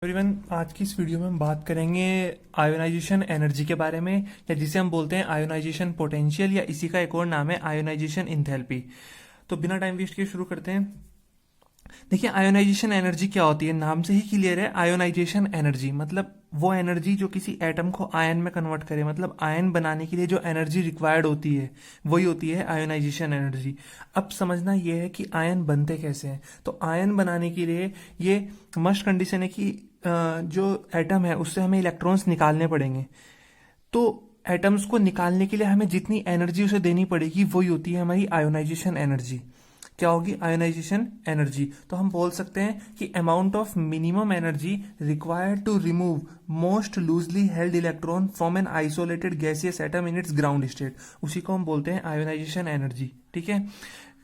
Everyone, आज की इस वीडियो में हम बात करेंगे आयोनाइजेशन एनर्जी के बारे में, या जिसे हम बोलते हैं आयोनाइजेशन पोटेंशियल, या इसी का एक और नाम है आयोनाइजेशन इंथैल्पी। तो बिना टाइम वेस्ट किए शुरू करते हैं। देखिए, आयोनाइजेशन एनर्जी क्या होती है, नाम से ही क्लियर है। आयोनाइजेशन एनर्जी मतलब वो एनर्जी जो किसी एटम को आयन में कन्वर्ट करे, मतलब आयन बनाने के लिए जो एनर्जी रिक्वायर्ड होती है वही होती है आयोनाइजेशन एनर्जी। अब समझना ये है कि आयन बनते कैसे हैं। तो आयन बनाने के लिए ये मस्ट कंडीशन है कि जो एटम है उससे हमें इलेक्ट्रॉन्स निकालने पड़ेंगे। तो एटम्स को निकालने के लिए हमें जितनी एनर्जी उसे देनी पड़ेगी वही होती है हमारी आयोनाइजेशन एनर्जी। क्या होगी आयोनाइजेशन एनर्जी? तो हम बोल सकते हैं कि amount of minimum energy required to remove most loosely held electron from an isolated gaseous atom in its ground state, उसी को हम बोलते हैं आयोनाइजेशन एनर्जी। ठीक है,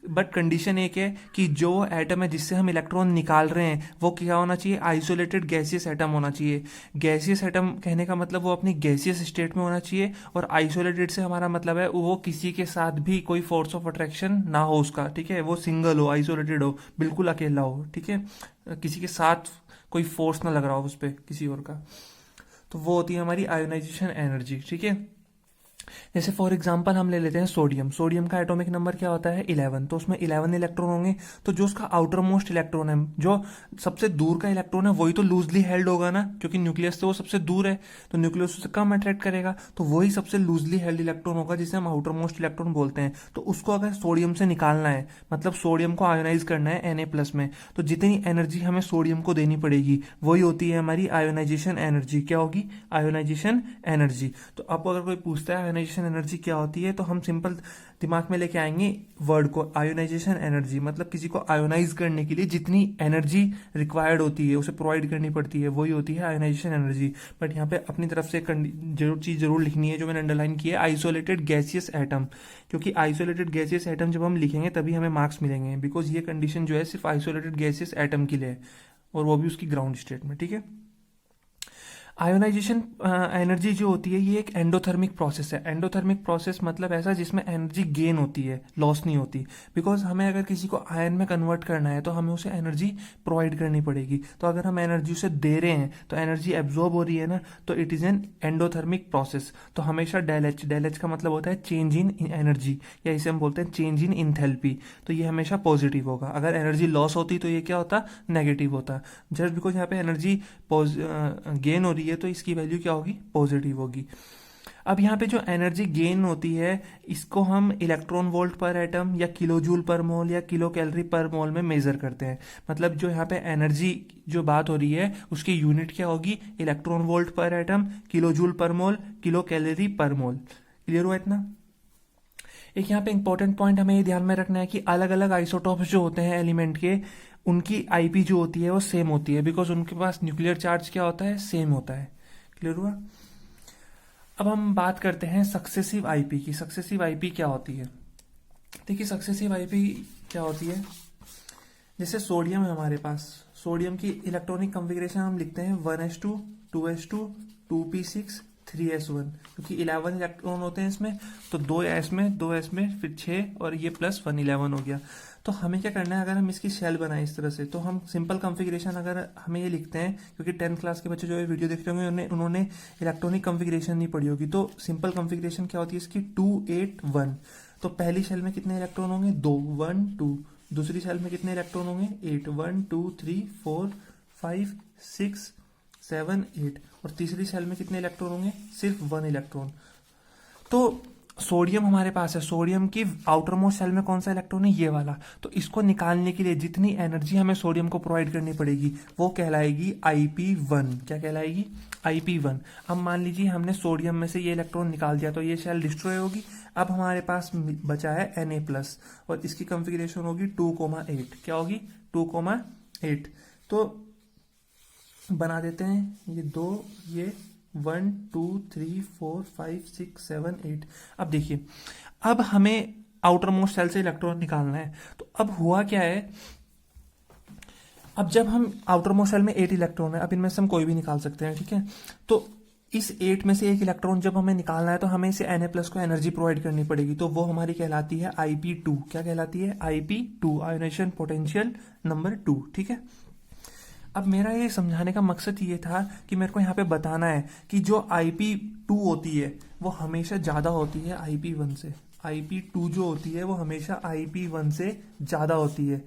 बट कंडीशन एक है कि जो एटम है जिससे हम इलेक्ट्रॉन निकाल रहे हैं वो क्या होना चाहिए, आइसोलेटेड गैसियस एटम होना चाहिए। गैसियस एटम कहने का मतलब वो अपनी गैसियस स्टेट में होना चाहिए, और आइसोलेटेड से हमारा मतलब है वो किसी के साथ भी कोई फोर्स ऑफ अट्रैक्शन ना हो उसका। ठीक है, वो सिंगल हो, आइसोलेटेड हो, बिल्कुल अकेला हो। ठीक है, किसी के साथ कोई फोर्स ना लग रहा हो उस पर किसी और का। तो वो होती है हमारी आयोनाइजेशन एनर्जी। ठीक है, जैसे फॉर एग्जांपल हम ले लेते हैं सोडियम। सोडियम का एटॉमिक नंबर क्या होता है 11, तो उसमें 11 इलेक्ट्रॉन होंगे। तो जो उसका आउटर मोस्ट इलेक्ट्रॉन है, जो सबसे दूर का इलेक्ट्रॉन है, वही तो लूजली हेल्ड होगा ना, क्योंकि न्यूक्लियस से वो सबसे दूर है, तो न्यूक्लियस उससे कम अट्रैक्ट करेगा, तो वही सबसे लूजली हेल्ड इलेक्ट्रॉन होगा जिसे हम आउटर मोस्ट इलेक्ट्रॉन बोलते हैं। तो उसको अगर सोडियम से निकालना है, मतलब सोडियम को आयोनाइज करना है Na+ में, तो जितनी एनर्जी हमें सोडियम को देनी पड़ेगी वही होती है हमारी आयोनाइजेशन एनर्जी। क्या होगी? Ionisation energy. तो आपको अगर कोई पूछता है आयोनाइजेशन एनर्जी क्या होती है, तो हम सिंपल दिमाग में लेके आएंगे वर्ड को आयोनाइजेशन एनर्जी, मतलब किसी को आयोनाइज करने के लिए जितनी एनर्जी रिक्वायर्ड होती है उसे प्रोवाइड करनी पड़ती है वही होती है आयोनाइजेशन एनर्जी। बट यहाँ पे अपनी तरफ से जरूर चीज जरूर लिखनी है जो मैंने अंडरलाइन की है, आइसोलेटेड गैसियस एटम। क्योंकि आइसोलेटेड गैसियस एटम जब हम लिखेंगे तभी हमें मार्क्स मिलेंगे, बिकॉज ये कंडीशन जो है सिर्फ आइसोलेटेड गैसियस एटम के लिए है, और वो भी उसकी ग्राउंड स्टेट में। ठीक है, आयोनाइजेशन एनर्जी जो होती है ये एक एंडोथर्मिक प्रोसेस है। एंडोथर्मिक प्रोसेस मतलब ऐसा जिसमें एनर्जी गेन होती है, लॉस नहीं होती। बिकॉज हमें अगर किसी को आयन में कन्वर्ट करना है तो हमें उसे एनर्जी प्रोवाइड करनी पड़ेगी। तो अगर हम एनर्जी उसे दे रहे हैं तो एनर्जी एब्जॉर्ब हो रही है ना, तो it is an endothermic process. तो हमेशा डेल एच का मतलब होता है चेंज इन एनर्जी, या इसे हम बोलते हैं चेंज इन इंथैल्पी। तो ये हमेशा पॉजिटिव होगा। अगर एनर्जी लॉस होती तो ये क्या होता, नेगेटिव होता। जस्ट बिकॉज यहाँ पे एनर्जी गेन हो रही है तो इसकी वैल्यू क्या होगी, पॉजिटिव होगी। अब यहाँ पे जो एनर्जी गेन होती है इसको हम इलेक्ट्रॉन वोल्ट पर एटम या किलो जूल पर मोल या किलो कैलोरी पर मोल में मेजर करते हैं। मतलब जो यहाँ पे एनर्जी जो बात हो रही है उसकी यूनिट क्या होगी, इलेक्ट्रॉन वोल्ट पर एटम, किलो जूल पर मोल, किलो कैलोरी पर मोल। क्लियर हुआ इतना? एक यहाँ पे इंपॉर्टेंट पॉइंट हमें ये ध्यान में रखना है कि अलग अलग आइसोटॉप्स जो होते हैं एलिमेंट के, उनकी आईपी जो होती है वो सेम होती है, बिकॉज उनके पास न्यूक्लियर चार्ज क्या होता है, सेम होता है। क्लियर हुआ? अब हम बात करते हैं सक्सेसिव आईपी की। सक्सेसिव आईपी क्या होती है? देखिए, सक्सेसिव आईपी क्या होती है, जैसे सोडियम है हमारे पास, सोडियम की इलेक्ट्रॉनिक कॉन्फ़िगरेशन हम लिखते हैं 1s2 2s2 2p6 3s1, क्योंकि 11 इलेक्ट्रॉन होते हैं इसमें, तो 2s में फिर 6 और ये +1 11 हो गया। तो हमें क्या करना है, अगर हम इसकी शेल बनाए इस तरह से, तो हम सिंपल कॉन्फ़िगरेशन अगर हमें ये लिखते हैं, क्योंकि 10th क्लास के बच्चे जो है वीडियो देख रहे होंगे उन्होंने इलेक्ट्रॉनिक कॉन्फ़िगरेशन नहीं पढ़ी होगी। तो सिंपल कॉन्फ़िगरेशन क्या होती है इसकी, 2 8 1। तो पहली शेल में कितने इलेक्ट्रॉन होंगे, 2 1 2। दूसरी सेल में कितने इलेक्ट्रॉन होंगे, 8 1 2 3 4 5 6 7 8। और तीसरी सेल में कितने इलेक्ट्रॉन होंगे, सिर्फ 1 इलेक्ट्रॉन। तो सोडियम हमारे पास है, सोडियम की आउटर मोस्ट सेल में कौन सा इलेक्ट्रॉन है, ये वाला। तो इसको निकालने के लिए जितनी एनर्जी हमें सोडियम को प्रोवाइड करनी पड़ेगी वो कहलाएगी Ip1। क्या कहलाएगी, Ip1। अब मान लीजिए हमने सोडियम में से ये इलेक्ट्रॉन निकाल दिया तो ये सेल डिस्ट्रॉय होगी। अब हमारे पास बचा है Na+, और इसकी कॉन्फ़िगरेशन होगी 2,8। क्या होगी, 2,8। तो बना देते हैं ये दो, ये 1 2 3 4 5 6 7 8। अब देखिए, अब हमें आउटर मोस्ट सेल से इलेक्ट्रॉन निकालना है। तो अब हुआ क्या है, अब जब हम आउटर मोस्ट सेल में 8 इलेक्ट्रॉन है, अब इनमें से हम कोई भी निकाल सकते हैं। ठीक है, तो इस 8 में से एक इलेक्ट्रॉन जब हमें निकालना है तो हमें इसे Na+ को एनर्जी प्रोवाइड करनी पड़ेगी, तो वो हमारी कहलाती है Ip2। क्या कहलाती है, Ip2, आयोनाइजेशन पोटेंशियल नंबर 2। ठीक है, अब मेरा ये समझाने का मकसद ये था कि मेरे को यहाँ पे बताना है कि जो IP2 होती है वो हमेशा ज़्यादा होती है IP1 से। IP2 जो होती है वो हमेशा IP1 से ज़्यादा होती है।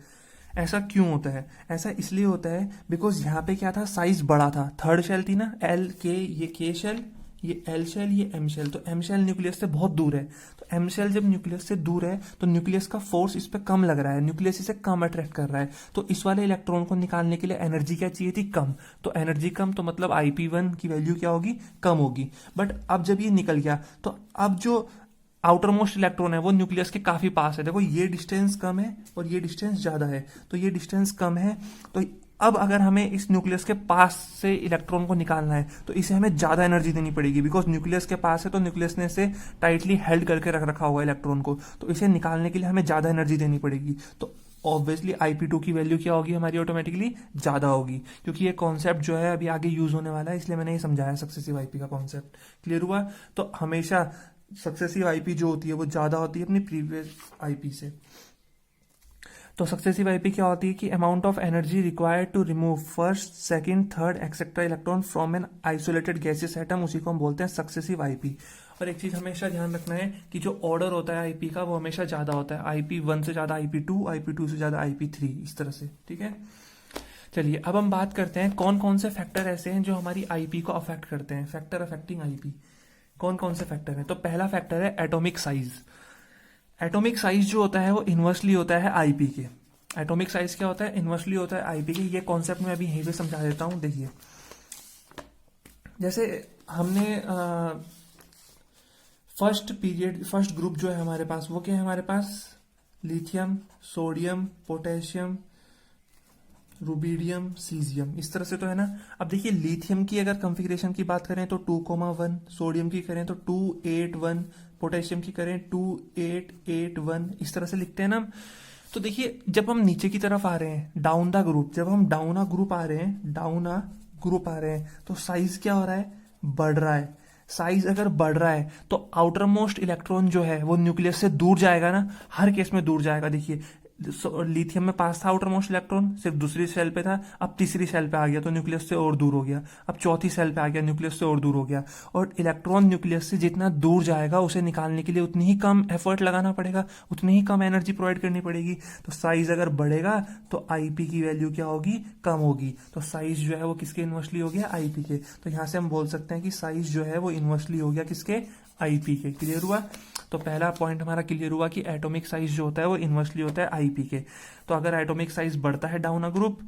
ऐसा क्यों होता है? ऐसा इसलिए होता है बिकॉज यहाँ पे क्या था, साइज बड़ा था। थर्ड शेल थी ना, एल के, ये के शेल, ये एल शेल, ये एम शेल। तो एम शेल न्यूक्लियस से बहुत दूर है, तो एम शेल जब न्यूक्लियस से दूर है तो न्यूक्लियस का फोर्स इस पर कम लग रहा है, न्यूक्लियस इसे कम अट्रैक्ट कर रहा है। तो इस वाले इलेक्ट्रॉन को निकालने के लिए एनर्जी क्या चाहिए थी? कम। तो एनर्जी कम, तो मतलब IP1 की वैल्यू क्या होगी? कम होगी। बट अब जब ये निकल गया तो अब जो आउटर मोस्ट इलेक्ट्रॉन है वो न्यूक्लियस के काफी पास है। देखो ये डिस्टेंस कम है और ये डिस्टेंस ज्यादा है, तो ये डिस्टेंस कम है। तो अब अगर हमें इस न्यूक्लियस के पास से इलेक्ट्रॉन को निकालना है तो इसे हमें ज्यादा एनर्जी देनी पड़ेगी, बिकॉज न्यूक्लियस के पास है तो न्यूक्लियस ने इसे टाइटली हेल्ड करके रख रखा होगा इलेक्ट्रॉन को, तो इसे निकालने के लिए हमें ज्यादा एनर्जी देनी पड़ेगी। तो ऑब्वियसली IP2 की वैल्यू क्या होगी हमारी? ऑटोमेटिकली ज्यादा होगी, क्योंकि ये कॉन्सेप्ट जो है अभी आगे यूज होने वाला है, इसलिए मैंने ये समझाया सक्सेसिव IP का कॉन्सेप्ट। क्लियर हुआ? तो हमेशा सक्सेसिव IP जो होती है वो ज्यादा होती है अपनी प्रीवियस IP से। तो सक्सेसिव IP क्या होती है कि amount of energy required to remove first, second, third etcetera electron from an isolated gaseous atom, उसी को हम बोलते हैं सक्सेसिव IP। और एक चीज हमेशा ध्यान रखना है कि जो ऑर्डर होता है IP का वो हमेशा ज्यादा होता है, IP1 से ज्यादा IP2, IP2 से ज्यादा IP3, इस तरह से। ठीक है, चलिए अब हम बात करते हैं कौन कौन से फैक्टर ऐसे हैं जो हमारी IP को अफेक्ट करते हैं। फैक्टर अफेक्टिंग IP कौन कौन से फैक्टर हैं? तो पहला फैक्टर है एटॉमिक साइज। एटॉमिक साइज जो होता है वो इन्वर्सली होता है IP के। एटॉमिक साइज क्या होता है? इन्वर्सली होता है IP के। ये कॉन्सेप्ट मैं अभी यहीं पे समझा देता हूँ। देखिए, जैसे हमने फर्स्ट ग्रुप जो है हमारे पास वो क्या है? हमारे पास lithium, sodium, potassium, rubidium, caesium, इस तरह से तो है ना। अब देखिए लिथियम की अगर कॉन्फ़िगरेशन की बात करें तो 2,1, सोडियम की करें तो 2,8,1, पोटेशियम की करें 2,8,8,1, इस तरह से लिखते हैं ना। तो देखिए जब हम नीचे की तरफ आ रहे हैं, डाउन द ग्रुप, जब हम डाउन अ ग्रुप आ रहे हैं, डाउन अ ग्रुप आ रहे हैं, तो साइज क्या हो रहा है? बढ़ रहा है। साइज अगर बढ़ रहा है तो आउटर मोस्ट इलेक्ट्रॉन जो है वो न्यूक्लियस से दूर जाएगा ना, हर केस में दूर जाएगा। देखिए लिथियम में पास था आउटर मोस्ट इलेक्ट्रॉन, सिर्फ दूसरी सेल पे था, अब तीसरी सेल पे आ गया तो न्यूक्लियस से और दूर हो गया, अब चौथी सेल पे आ गया, न्यूक्लियस से और दूर हो गया। और इलेक्ट्रॉन न्यूक्लियस से जितना दूर जाएगा उसे निकालने के लिए उतनी ही कम एफर्ट लगाना पड़ेगा, उतनी ही कम एनर्जी प्रोवाइड करनी पड़ेगी। तो साइज अगर बढ़ेगा तो IP की वैल्यू क्या होगी? कम होगी। तो साइज जो है वो किसके इन्वर्सली हो गया? IP के। तो यहां से हम बोल सकते हैं कि साइज जो है वो इन्वर्सली हो गया किसके? IP के। क्लियर हुआ? तो पहला पॉइंट हमारा क्लियर हुआ कि एटॉमिक साइज जो होता है वो इन्वर्सली होता है IP के। तो अगर एटॉमिक साइज बढ़ता है डाउन अ ग्रुप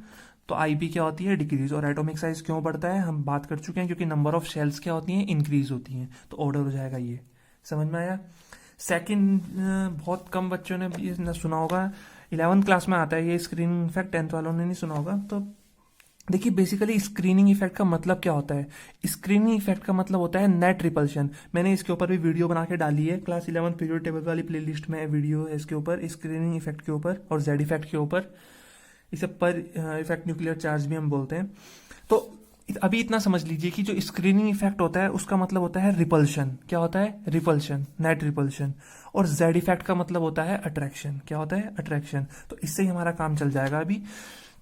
तो IP क्या होती है? डिक्रीज। और एटॉमिक साइज क्यों बढ़ता है हम बात कर चुके हैं, क्योंकि नंबर ऑफ शेल्स क्या होती हैं? इंक्रीज होती हैं। तो ऑर्डर हो जाएगा ये। समझ में आया? सेकंड, बहुत कम बच्चों ने ये सुना होगा, 11th क्लास में आता है ये स्क्रीनिंग इफेक्ट, 10th वालों ने नहीं सुना होगा। तो देखिए बेसिकली स्क्रीनिंग इफेक्ट का मतलब क्या होता है? स्क्रीनिंग इफेक्ट का मतलब होता है नेट रिपल्शन। मैंने इसके ऊपर भी वीडियो बना के डाली है, क्लास 11 पीरियड टेबल वाली प्लेलिस्ट में वीडियो है इसके ऊपर, स्क्रीनिंग इफेक्ट के ऊपर और जेड इफेक्ट के ऊपर। इसे पर इफेक्ट न्यूक्लियर चार्ज भी हम बोलते हैं। तो अभी इतना समझ लीजिए कि जो स्क्रीनिंग इफेक्ट होता है उसका मतलब होता है रिपल्शन। क्या होता है? Repulsion, net repulsion. और जेड इफेक्ट का मतलब होता है अट्रैक्शन। क्या होता है? अट्रैक्शन। तो इससे ही हमारा काम चल जाएगा अभी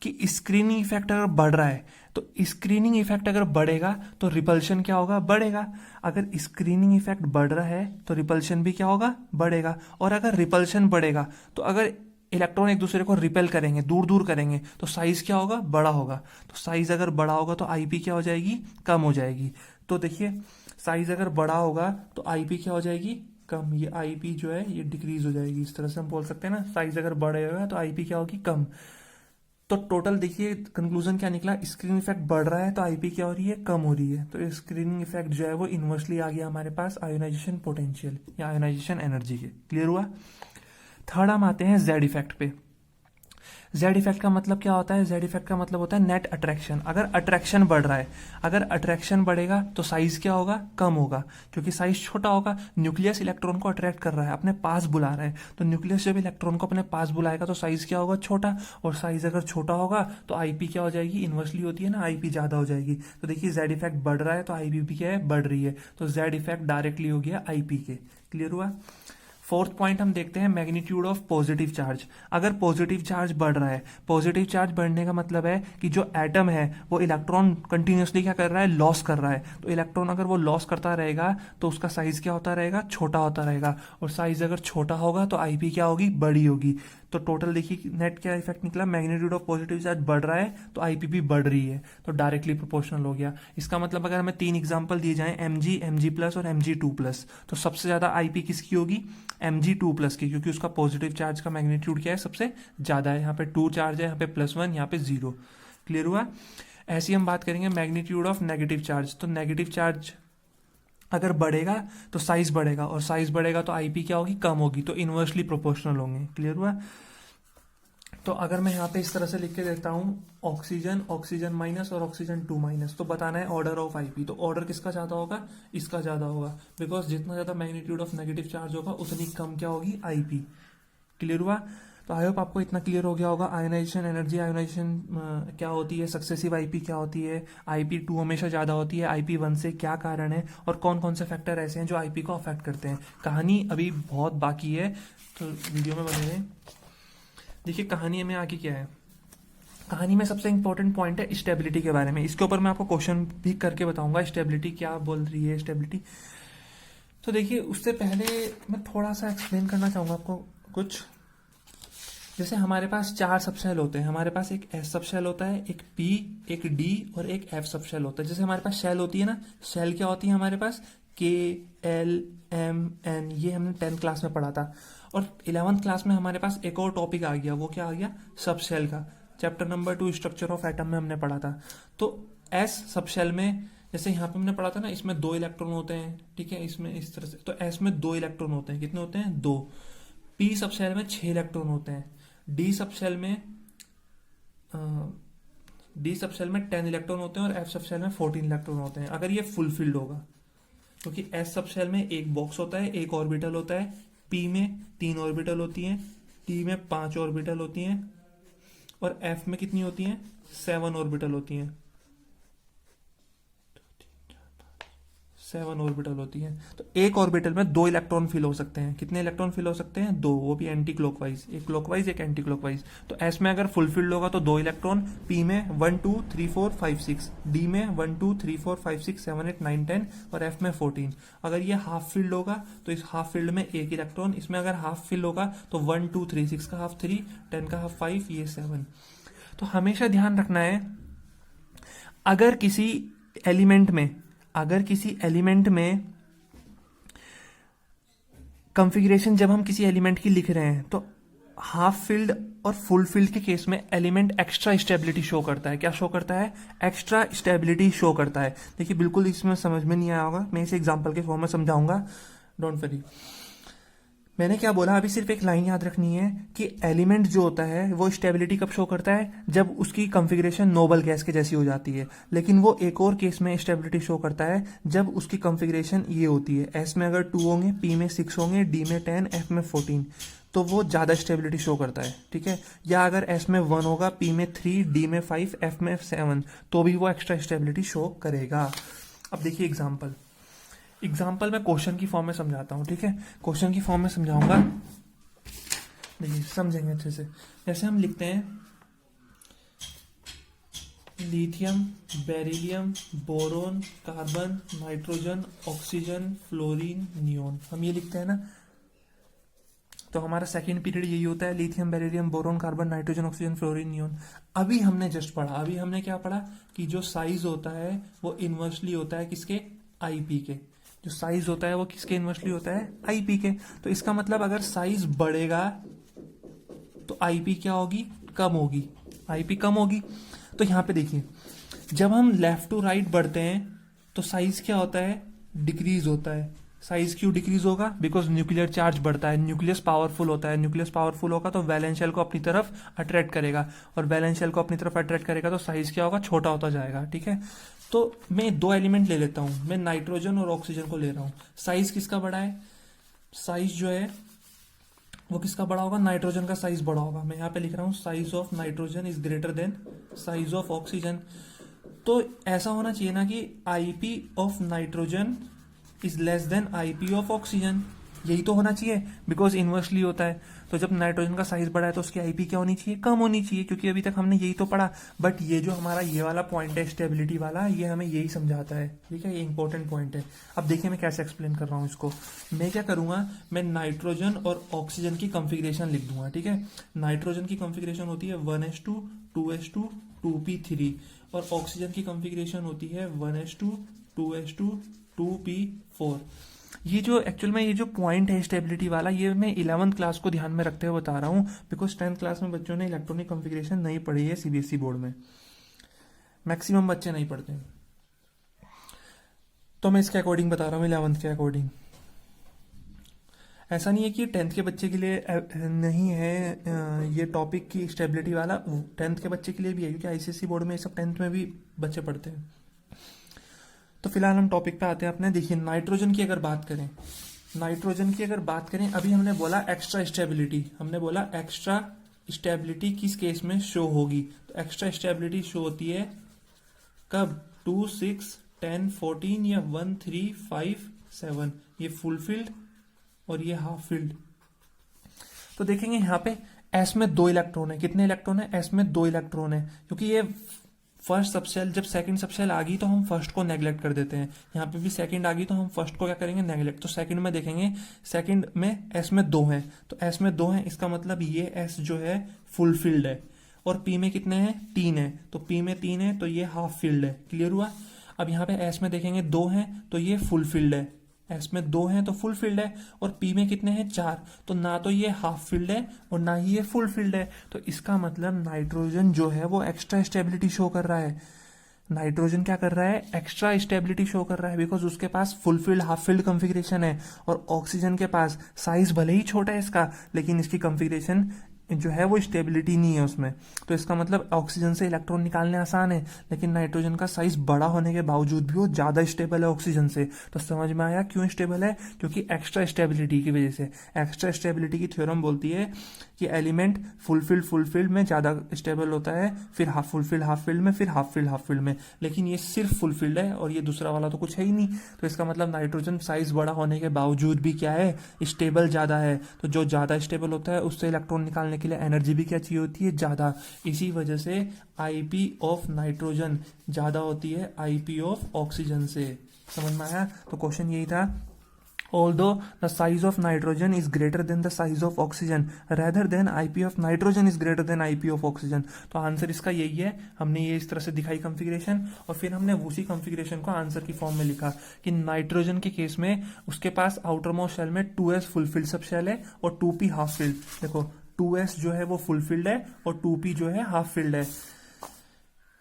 कि स्क्रीनिंग इफेक्ट अगर बढ़ रहा है तो स्क्रीनिंग इफेक्ट अगर बढ़ेगा तो रिपल्शन क्या होगा? बढ़ेगा। अगर स्क्रीनिंग इफेक्ट बढ़ रहा है तो रिपल्शन भी क्या होगा? बढ़ेगा। और अगर रिपल्शन बढ़ेगा तो अगर इलेक्ट्रॉन एक दूसरे को रिपेल करेंगे, दूर दूर करेंगे, तो साइज क्या होगा? बड़ा होगा। तो साइज अगर बड़ा होगा तो IP क्या हो जाएगी? कम हो जाएगी। तो देखिए साइज अगर बड़ा होगा तो IP क्या हो जाएगी? कम। ये IP जो है ये डिक्रीज हो जाएगी। इस तरह से हम बोल सकते हैं ना, साइज अगर बढ़ेगा तो IP क्या होगी? कम। तो टोटल देखिए कंक्लूजन क्या निकला? स्क्रीनिंग इफेक्ट बढ़ रहा है तो IP क्या हो रही है? कम हो रही है। तो स्क्रीनिंग इफेक्ट जो है वो इन्वर्सली आ गया हमारे पास आयोनाइजेशन पोटेंशियल या आयोनाइजेशन एनर्जी के। क्लियर हुआ? थर्ड हम आते हैं जेड इफेक्ट पे। जेड इफेक्ट का मतलब क्या होता है? जेड इफेक्ट का मतलब होता है नेट अट्रैक्शन। अगर अट्रैक्शन बढ़ रहा है, अगर अट्रैक्शन बढ़ेगा तो साइज क्या होगा? कम होगा, क्योंकि साइज छोटा होगा। न्यूक्लियस इलेक्ट्रॉन को अट्रैक्ट कर रहा है, अपने पास बुला रहा है, तो न्यूक्लियस जब इलेक्ट्रॉन को अपने पास बुलाएगा तो साइज क्या होगा? छोटा। और साइज अगर छोटा होगा तो IP क्या हो जाएगी? इन्वर्सली होती है ना, IP ज्यादा हो जाएगी। तो देखिए जेड इफेक्ट बढ़ रहा है तो IP भी क्या है? बढ़ रही है। तो जेड इफेक्ट डायरेक्टली हो गया IP के। क्लियर हुआ? फोर्थ पॉइंट हम देखते हैं मैग्नीट्यूड ऑफ पॉजिटिव चार्ज। अगर पॉजिटिव चार्ज बढ़ रहा है, पॉजिटिव चार्ज बढ़ने का मतलब है कि जो एटम है वो इलेक्ट्रॉन कंटिन्यूसली क्या कर रहा है, लॉस कर रहा है। तो इलेक्ट्रॉन अगर वो लॉस करता रहेगा तो उसका साइज क्या होता रहेगा, छोटा होता रहेगा। और साइज अगर छोटा होगा तो आईपी क्या होगी, बड़ी होगी। तो टोटल देखिए नेट क्या इफेक्ट निकला, मैग्नीट्यूड ऑफ पॉजिटिव चार्ज बढ़ रहा है तो आईपी भी बढ़ रही है, तो डायरेक्टली प्रोपोर्शनल हो गया। इसका मतलब अगर हमें 3 एग्जांपल दिए जाएं, एमजी, एमजी प्लस और एमजी टू प्लस, तो सबसे ज्यादा आईपी किसकी होगी, एमजी टू प्लस की, क्योंकि उसका पॉजिटिव चार्ज का मैग्नीट्यूड क्या है, सबसे ज्यादा है। यहाँ पे 2 चार्ज है, यहाँ पे +1, यहाँ पे 0। क्लियर हुआ। ऐसी हम बात करेंगे मैग्नीट्यूड ऑफ नेगेटिव चार्ज। तो नेगेटिव चार्ज अगर बढ़ेगा तो साइज बढ़ेगा, और साइज बढ़ेगा तो आईपी क्या होगी, कम होगी, तो इनवर्सली प्रोपोर्शनल होंगे। क्लियर हुआ। तो अगर मैं यहाँ पे इस तरह से लिख के देता हूँ ऑक्सीजन, ऑक्सीजन माइनस और ऑक्सीजन 2 माइनस, तो बताना है ऑर्डर ऑफ आईपी। तो ऑर्डर किसका ज्यादा होगा, इसका ज्यादा होगा, बिकॉज जितना ज्यादा मैग्नीट्यूड ऑफ नेगेटिव चार्ज होगा उतनी कम क्या होगी, आईपी। क्लियर हुआ। तो आई होप आपको इतना क्लियर हो गया होगा। आयोनाइजेशन एनर्जी, आयोनाइजेशन क्या होती है, सक्सेसिव आईपी क्या होती है, IP2 हमेशा ज्यादा होती है IP1 से, क्या कारण है, और कौन कौन से फैक्टर ऐसे हैं जो आईपी को अफेक्ट करते हैं। कहानी अभी बहुत बाकी है, तो वीडियो में बने रहें। देखिए कहानी में आगे क्या है, कहानी में सबसे इंपॉर्टेंट पॉइंट है स्टेबिलिटी के बारे में। इसके ऊपर मैं आपको क्वेश्चन भी करके बताऊंगा, स्टेबिलिटी क्या बोल रही है स्टेबिलिटी। तो देखिए उससे पहले मैं थोड़ा सा एक्सप्लेन करना चाहूंगा आपको कुछ। जैसे हमारे पास 4 सबशेल होते हैं, हमारे पास एक S सबशेल होता है, एक P, एक D और एक F सबशेल होता है। जैसे हमारे पास शेल होती है ना, शेल क्या होती है हमारे पास, K, L, M, N, ये हमने 10th क्लास में पढ़ा था। और 11th क्लास में हमारे पास एक और टॉपिक आ गया, वो क्या आ गया, सबशेल का। Chapter number 2 structure of atom में हमने पढ़ा था। तो S सबशेल में जैसे यहाँ पे हमने पढ़ा था ना, इसमें 2 इलेक्ट्रॉन होते हैं, ठीक है, इसमें इस तरह से। तो S में 2 इलेक्ट्रॉन होते हैं, कितने होते हैं, 2। P सबशेल में 6 इलेक्ट्रॉन होते हैं। डी सबशेल में 10 इलेक्ट्रॉन होते हैं, और F सबशेल में 14 इलेक्ट्रॉन होते हैं, अगर ये फुलफिल्ड होगा। क्योंकि S सबशेल में एक बॉक्स होता है, एक ऑर्बिटल होता है, P में 3 ऑर्बिटल होती हैं, T में 5 ऑर्बिटल होती हैं, और F में कितनी होती हैं, 7 ऑर्बिटल होती हैं, 7 ऑर्बिटल होती है। तो एक ऑर्बिटल में 2 इलेक्ट्रॉन फिल हो सकते हैं। कितने इलेक्ट्रॉन फिल हो सकते हैं, 2, वो भी एंटी क्लॉकवाइज, एक क्लॉकवाइज एक एंटी क्लॉकवाइज। तो S में अगर फुलफिल्ड होगा तो 2 इलेक्ट्रॉन, P में 1 2 3 4 5 6, D में 1 2 3 4 5 6 7 8 9 10, और F में 14। अगर ये हाफ फिल्ड होगा तो इस हाफ फील्ड में एक इलेक्ट्रॉन, इसमें अगर हाफ फिल होगा तो 1 2 3, 6 का हाफ 3, 10 का हाफ 5, ये 7। तो हमेशा ध्यान रखना है, अगर किसी एलिमेंट में कॉन्फ़िगरेशन जब हम किसी एलिमेंट की लिख रहे हैं तो हाफ फील्ड और फुल फील्ड के केस में एलिमेंट एक्स्ट्रा स्टेबिलिटी शो करता है। क्या शो करता है, एक्स्ट्रा स्टेबिलिटी शो करता है। देखिए बिल्कुल इसमें समझ में नहीं आया होगा, मैं इसे एग्जांपल के फॉर्म में समझाऊंगा, डोंट वरी। मैंने क्या बोला, अभी सिर्फ एक लाइन याद रखनी है कि एलिमेंट जो होता है वो स्टेबिलिटी कब शो करता है, जब उसकी कॉन्फ़िगरेशन नोबल गैस के जैसी हो जाती है। लेकिन वो एक और केस में स्टेबिलिटी शो करता है जब उसकी कॉन्फ़िगरेशन ये होती है, S में अगर 2 होंगे, P में 6 होंगे, D में 10, F में 14, तो वो ज़्यादा स्टेबिलिटी शो करता है, ठीक है। या अगर S में 1 होगा, P में 3, D में 5, F में 7, तो भी वो एक्स्ट्रा स्टेबिलिटी शो करेगा। अब देखिए एग्जाम्पल मैं क्वेश्चन की फॉर्म में समझाता हूँ, ठीक है, क्वेश्चन की फॉर्म में समझाऊंगा, देखिए समझेंगे अच्छे से। जैसे हम लिखते हैं lithium, beryllium, boron, carbon, nitrogen, oxygen, fluorine, neon, हम ये लिखते हैं ना। तो हमारा सेकंड पीरियड यही होता है, lithium, beryllium, boron, carbon, nitrogen, oxygen, fluorine, neon. अभी हमने जस्ट पढ़ा, अभी हमने क्या पढ़ा कि जो साइज होता है वो इनवर्सली होता है किसके, आईपी के। जो साइज होता है वो किसके इनवर्सली होता है, आईपी के। तो इसका मतलब अगर साइज बढ़ेगा तो आईपी क्या होगी, कम होगी, आईपी कम होगी। तो यहां पे देखिए, जब हम लेफ्ट टू राइट बढ़ते हैं तो साइज क्या होता है, डिक्रीज होता है। साइज क्यों डिक्रीज होगा, बिकॉज न्यूक्लियर चार्ज बढ़ता है, न्यूक्लियस पावरफुल होता है। न्यूक्लियस पावरफुल होगा तो वैलेंस शेल को अपनी तरफ अट्रैक्ट करेगा, और वैलेंस शेल को अपनी तरफ अट्रैक्ट करेगा तो साइज क्या होगा, छोटा होता जाएगा, ठीक है। तो मैं 2 एलिमेंट ले लेता हूं, मैं नाइट्रोजन और ऑक्सीजन को ले रहा हूं। साइज किसका बड़ा है, साइज जो है वो किसका बड़ा होगा, नाइट्रोजन का साइज बड़ा होगा। मैं यहाँ पे लिख रहा हूँ size of nitrogen is greater than size of oxygen. तो ऐसा होना चाहिए ना कि IP of nitrogen is less than IP of oxygen. यही तो होना चाहिए, बिकॉज इन्वर्सली होता है। तो जब नाइट्रोजन का साइज बड़ा है तो उसकी आईपी क्या होनी चाहिए, कम होनी चाहिए, क्योंकि अभी तक हमने यही तो पढ़ा। बट ये जो हमारा ये वाला पॉइंट है स्टेबिलिटी वाला, ये हमें यही समझाता है, ठीक है, ये इंपॉर्टेंट पॉइंट है। अब देखिए मैं कैसे एक्सप्लेन कर रहा हूँ इसको। मैं क्या करूंगा, मैं नाइट्रोजन और ऑक्सीजन की कॉन्फ़िगरेशन लिख दूंगा, ठीक है। नाइट्रोजन की कॉन्फ़िगरेशन होती है 1s2 2s2 2p3, और ऑक्सीजन की कॉन्फ़िगरेशन होती है 1s2 2s2 2p4। ये जो एक्चुअल में ये जो पॉइंट है स्टेबिलिटी वाला, ये मैं 11th क्लास को ध्यान में रखते हुए बता रहा हूँ, बिकॉज 10th क्लास में बच्चों ने इलेक्ट्रॉनिक कॉन्फ़िगरेशन नहीं पढ़ी है सीबीएसई बोर्ड में, मैक्सिमम बच्चे नहीं पढ़ते। तो मैं इसके अकॉर्डिंग बता रहा हूँ, 11th के अकॉर्डिंग। ऐसा नहीं है कि 10th के बच्चे के लिए नहीं है ये टॉपिक की स्टेबिलिटी वाला, 10th के बच्चे के लिए भी है, क्योंकि आईसीएसई बोर्ड में ये सब 10th में भी बच्चे पढ़ते हैं। तो फिलहाल हम टॉपिक पे आते हैं अपने। देखिए नाइट्रोजन की अगर बात करें, नाइट्रोजन की अगर बात करें, अभी हमने बोला एक्स्ट्रा स्टेबिलिटी, हमने बोला एक्स्ट्रा स्टेबिलिटी किस केस में शो होगी। तो एक्स्ट्रा स्टेबिलिटी शो होती है कब, 2 6 10 14 या 1 3 5 7, ये फुलफिल्ड और ये हाफ फिल्ड। तो देखेंगे यहाँ पे एस में 2 इलेक्ट्रॉन है, कितने इलेक्ट्रॉन है, एस में 2 इलेक्ट्रॉन है, क्योंकि ये फर्स्ट सबसेल, जब सेकंड सबसेल आ गई तो हम फर्स्ट को नेग्लेक्ट कर देते हैं। यहाँ पे भी सेकंड आ गई तो हम फर्स्ट को क्या करेंगे, नेग्लेक्ट। तो सेकंड में देखेंगे, सेकंड में एस में 2 है, तो एस में 2 है, इसका मतलब ये एस जो है फुलफिल्ड है। और पी में कितने हैं, 3 है, तो पी में 3 है तो ये हाफ फिल्ड है। क्लियर हुआ। अब यहाँ पे एस में देखेंगे 2 है तो ये फुलफिल्ड है, एस में 2 है तो फुल फिल्ड है। और पी में कितने हैं, 4, तो ना तो ये हाफ फिल्ड है और ना ही ये फुल फिल्ड है। तो इसका मतलब नाइट्रोजन जो है वो एक्स्ट्रा स्टेबिलिटी शो कर रहा है। नाइट्रोजन क्या कर रहा है, एक्स्ट्रा स्टेबिलिटी शो कर रहा है, बिकॉज उसके पास फुलफिल्ड हाफ फिल्ड कॉन्फ़िगरेशन है। और ऑक्सीजन के पास साइज भले ही छोटा है इसका, लेकिन इसकी कॉन्फ़िगरेशन जो है वो स्टेबिलिटी नहीं है उसमें। तो इसका मतलब ऑक्सीजन से इलेक्ट्रॉन निकालने आसान है, लेकिन नाइट्रोजन का साइज बड़ा होने के बावजूद भी वो ज्यादा स्टेबल है ऑक्सीजन से। तो समझ में आया क्यों स्टेबल है, क्योंकि एक्स्ट्रा स्टेबिलिटी की वजह से। एक्स्ट्रा स्टेबिलिटी की थ्योरम बोलती है कि एलिमेंट फुलफिल्ड में ज्यादा स्टेबल होता है, फिर हाफ फुलफिल्ड में, फिर हाफ फिल्ड में। लेकिन ये सिर्फ फुलफिल्ड है और ये दूसरा वाला तो कुछ है ही नहीं। तो इसका मतलब नाइट्रोजन साइज बड़ा होने के बावजूद भी क्या है, स्टेबल ज्यादा है। तो जो ज्यादा स्टेबल होता है उससे इलेक्ट्रॉन निकालने के लिए एनर्जी भी क्या चाहिए होती है, ज्यादा। इसी वजह से आईपी ऑफ नाइट्रोजन ज्यादा होती है आईपी ऑफ ऑक्सीजन से। समझ में आया। तो क्वेश्चन यही था, although the size of nitrogen is greater than the size of oxygen rather than IP of nitrogen is greater than IP of oxygen। तो आंसर इसका यही है। हमने ये इस तरह से दिखाई कॉन्फ़िगरेशन, और फिर हमने उसी कॉन्फ़िगरेशन को आंसर की फॉर्म में लिखा कि नाइट्रोजन के केस में उसके पास आउटर मोस्ट शेल में 2s फुलफिल्ड सब शेल है और 2p हाफ फिल्ड। देखो 2s जो है वो फुलफिल्ड है और 2p जो है हाफ फिल्ड है।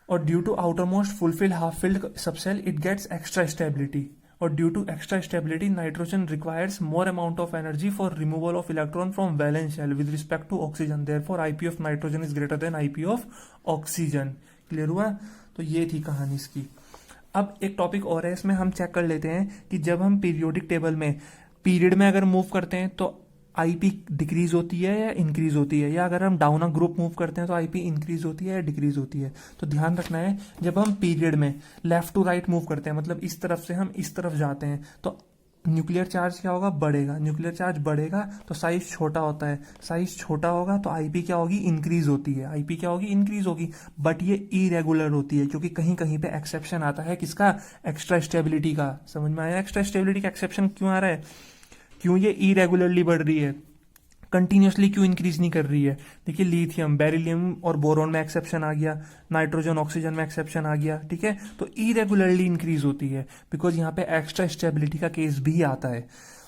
और due to outermost fulfilled half filled subshell it gets extra stability. और due to extra stability nitrogen requires more amount of energy for removal of electron from valence shell with respect to oxygen, therefore IP of nitrogen is greater than IP of oxygen. Clear हुआ। तो ये थी कहानी इसकी। अब एक topic और है, इसमें हम चेक कर लेते हैं कि जब हम पीरियोडिक टेबल में पीरियड में अगर मूव करते हैं तो आईपी डिक्रीज होती है या इंक्रीज होती है, या अगर हम डाउन अ ग्रुप मूव करते हैं तो आईपी इंक्रीज होती है या डिक्रीज होती है। तो ध्यान रखना है, जब हम पीरियड में लेफ्ट टू राइट मूव करते हैं, मतलब इस तरफ से हम इस तरफ जाते हैं, तो न्यूक्लियर चार्ज क्या होगा, बढ़ेगा। न्यूक्लियर चार्ज बढ़ेगा तो साइज छोटा होता है, साइज छोटा होगा तो आईपी क्या होगी, इंक्रीज होती है। आईपी क्या होगी, इंक्रीज होगी। बट ये इरेगुलर होती है, क्योंकि कहीं कहीं पे एक्सेप्शन आता है किसका, एक्स्ट्रा स्टेबिलिटी का। समझ में आया एक्स्ट्रा स्टेबिलिटी का एक्सेप्शन क्यों आ रहा है, क्यों ये इरेगुलरली बढ़ रही है, कंटिन्यूसली क्यों इंक्रीज नहीं कर रही है। देखिए लिथियम, बेरिलियम और बोरोन में एक्सेप्शन आ गया, नाइट्रोजन ऑक्सीजन में एक्सेप्शन आ गया, ठीक है। तो इरेगुलरली इंक्रीज होती है बिकॉज यहाँ पे एक्स्ट्रा स्टेबिलिटी का केस भी आता है।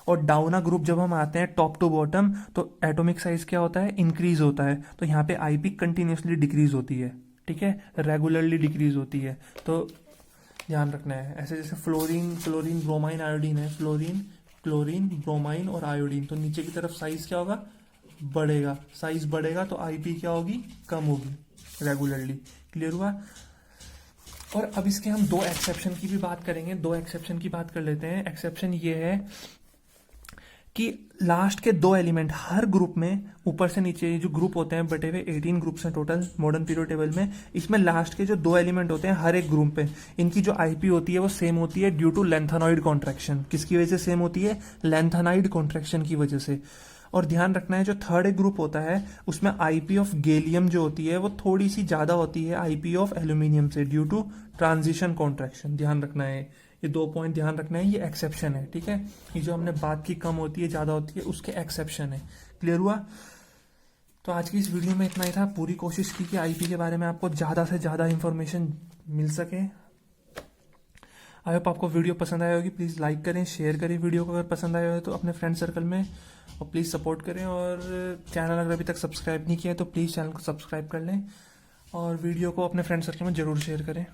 और डाउना ग्रुप जब हम आते हैं टॉप टू बॉटम, तो एटॉमिक साइज क्या होता है, इंक्रीज होता है। तो यहाँ पे आईपी कंटिन्यूसली डिक्रीज होती है, ठीक है, रेगुलरली डिक्रीज होती है। तो ध्यान रखना है। ऐसे जैसे फ्लोरीन ब्रोमाइन आयोडीन है, क्लोरीन ब्रोमाइन और आयोडीन, तो नीचे की तरफ साइज क्या होगा, बढ़ेगा। साइज बढ़ेगा तो आईपी क्या होगी, कम होगी रेगुलरली। क्लियर हुआ। और अब इसके हम 2 एक्सेप्शन की भी बात करेंगे। 2 एक्सेप्शन की बात कर लेते हैं। एक्सेप्शन ये है कि लास्ट के 2 एलिमेंट हर ग्रुप में, ऊपर से नीचे ये जो ग्रुप होते हैं बटे हुए 18 ग्रुप्स हैं टोटल मॉडर्न पीरियड टेबल में, इसमें लास्ट के जो 2 एलिमेंट होते हैं हर एक ग्रुप पे, इनकी जो आईपी होती है वो सेम होती है ड्यू टू लेंथेनॉइड कॉन्ट्रैक्शन। किसकी वजह से सेम होती है? लेंथेनॉइड कॉन्ट्रैक्शन की वजह से। और ध्यान रखना है जो थर्ड एक ग्रुप होता है उसमें आईपी ऑफ गैलियम जो होती है वो थोड़ी सी ज्यादा होती है आईपी ऑफ एल्यूमिनियम से ड्यू टू ट्रांजिशन कॉन्ट्रैक्शन। ध्यान रखना है, ये 2 पॉइंट ध्यान रखना है, ये एक्सेप्शन है, ठीक है। ये जो हमने बात की कम होती है ज्यादा होती है उसके एक्सेप्शन है। क्लियर हुआ? तो आज की इस वीडियो में इतना ही था। पूरी कोशिश की कि आईपी के बारे में आपको ज्यादा से ज्यादा इंफॉर्मेशन मिल सके। आई होप आपको वीडियो पसंद आया होगी। प्लीज़ लाइक करें, शेयर करें वीडियो को अगर पसंद आया हो तो अपने फ्रेंड सर्कल में, और प्लीज़ सपोर्ट करें। और चैनल अगर अभी तक सब्सक्राइब नहीं किया है तो प्लीज़ चैनल को सब्सक्राइब कर लें और वीडियो को अपने फ्रेंड सर्कल में ज़रूर शेयर करें।